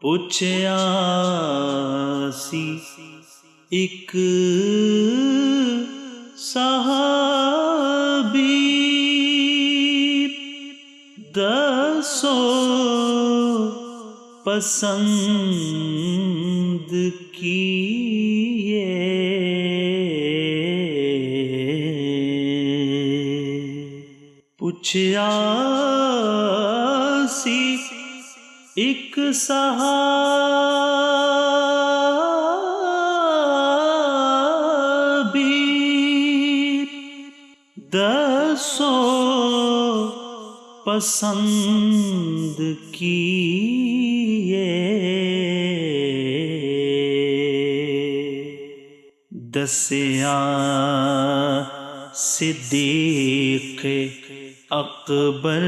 पुछया सी एक सहाबी, दसो पसंद किए। पुछया सी एक सहाबी, दसो पसंद किए। दसया सिद्दीक़ अकबर,